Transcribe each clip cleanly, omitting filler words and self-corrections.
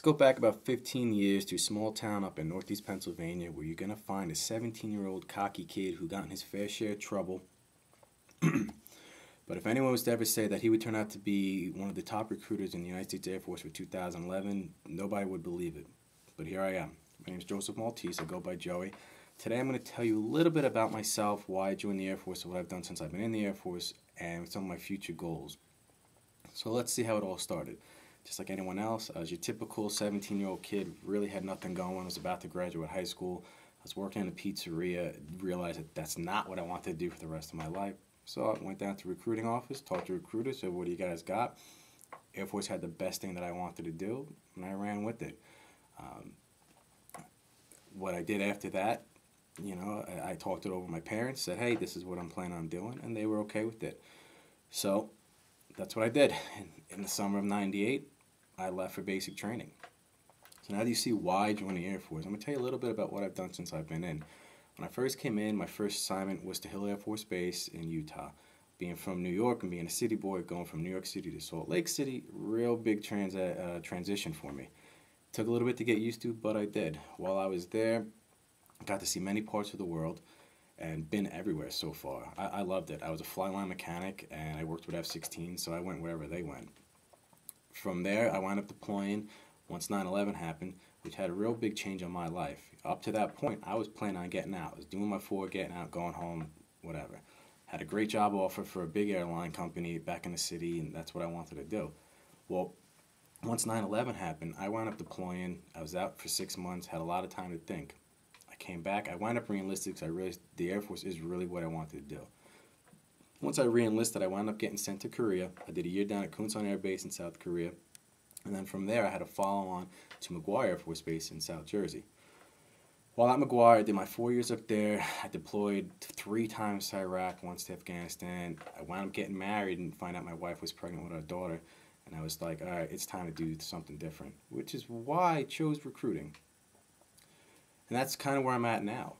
go back about 15 years to a small town up in northeast Pennsylvania where you're going to find a 17-year-old cocky kid who got in his fair share of trouble. But if anyone was to ever say that he would turn out to be one of the top recruiters in the United States Air Force for 2011, nobody would believe it. But here I am. My name is Joseph Maltese. I go by Joey. Today I'm going to tell you a little bit about myself, why I joined the Air Force, what I've done since I've been in the Air Force, and some of my future goals. So let's see how it all started. Just like anyone else, I was your typical 17-year-old kid, really had nothing going, was about to graduate high school. I was working in a pizzeria, realized that that's not what I wanted to do for the rest of my life. So I went down to the recruiting office, talked to recruiters, said, what do you guys got? Air Force had the best thing that I wanted to do, and I ran with it. What I did after that, I talked it over with my parents, said, hey, this is what I'm planning on doing, and they were okay with it. So that's what I did. In the summer of '98, I left for basic training. So now that you see why I joined the Air Force, I'm going to tell you a little bit about what I've done since I've been in. When I first came in, my first assignment was to Hill Air Force Base in Utah. Being from New York and being a city boy, going from New York City to Salt Lake City, real big transition for me. Took a little bit to get used to, but I did. While I was there, I got to see many parts of the world and been everywhere so far. I loved it. I was a flyline mechanic and I worked with F-16, so I went wherever they went. From there, I wound up deploying once 9/11 happened, which had a real big change on my life. Up to that point, I was planning on getting out. I was doing my forward, getting out, going home, whatever. Had a great job offer for a big airline company back in the city, and that's what I wanted to do. Well, once 9/11 happened, I wound up deploying. I was out for 6 months, had a lot of time to think. I came back. I wound up re-enlisted because I realized the Air Force is really what I wanted to do. Once I re-enlisted, I wound up getting sent to Korea. I did a year down at Kunsan Air Base in South Korea. And then from there, I had to follow on to McGuire Air Force Base in South Jersey. While at McGuire, I did my 4 years up there. I deployed 3 times to Iraq, once to Afghanistan. I wound up getting married and find out my wife was pregnant with our daughter. And I was like, all right, it's time to do something different, which is why I chose recruiting. And that's kind of where I'm at now.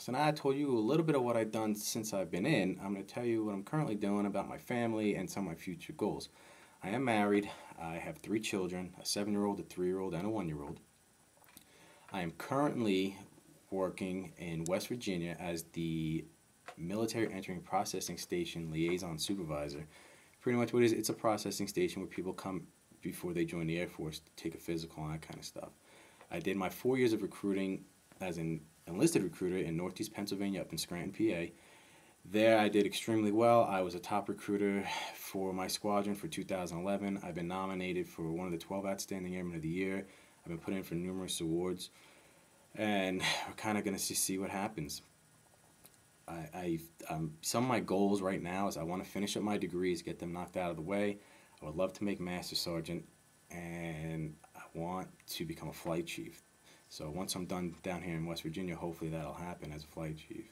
So now I told you a little bit of what I've done since I've been in. I'm going to tell you what I'm currently doing about my family and some of my future goals. I am married. I have 3 children, a 7-year-old, a 3-year-old, and a 1-year-old. I am currently working in West Virginia as the Military Entering Processing Station Liaison Supervisor. Pretty much what it is, it's a processing station where people come before they join the Air Force to take a physical and that kind of stuff. I did my 4 years of recruiting as an enlisted recruiter in northeast Pennsylvania up in Scranton, PA. There I did extremely well. I was a top recruiter for my squadron for 2011. I've been nominated for one of the 12 Outstanding Airmen of the Year. I've been put in for numerous awards. And we're kind of going to see what happens. Some of my goals right now is I want to finish up my degrees, get them knocked out of the way. I would love to make Master Sergeant, and I want to become a flight chief. So once I'm done down here in West Virginia, hopefully that'll happen as a flight chief.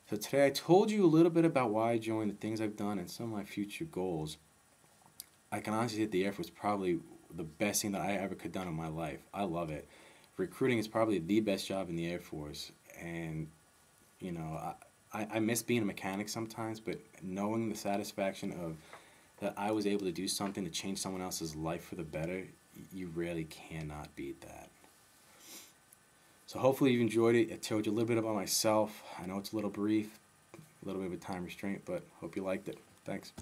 So today I told you a little bit about why I joined, the things I've done, and some of my future goals. I can honestly say the Air Force is probably the best thing that I ever could have done in my life. I love it. Recruiting is probably the best job in the Air Force, and I miss being a mechanic sometimes, but knowing the satisfaction of that I was able to do something to change someone else's life for the better, you really cannot beat that. So hopefully you've enjoyed it. I told you a little bit about myself. I know it's a little brief, a little bit of a time restraint, but hope you liked it. Thanks.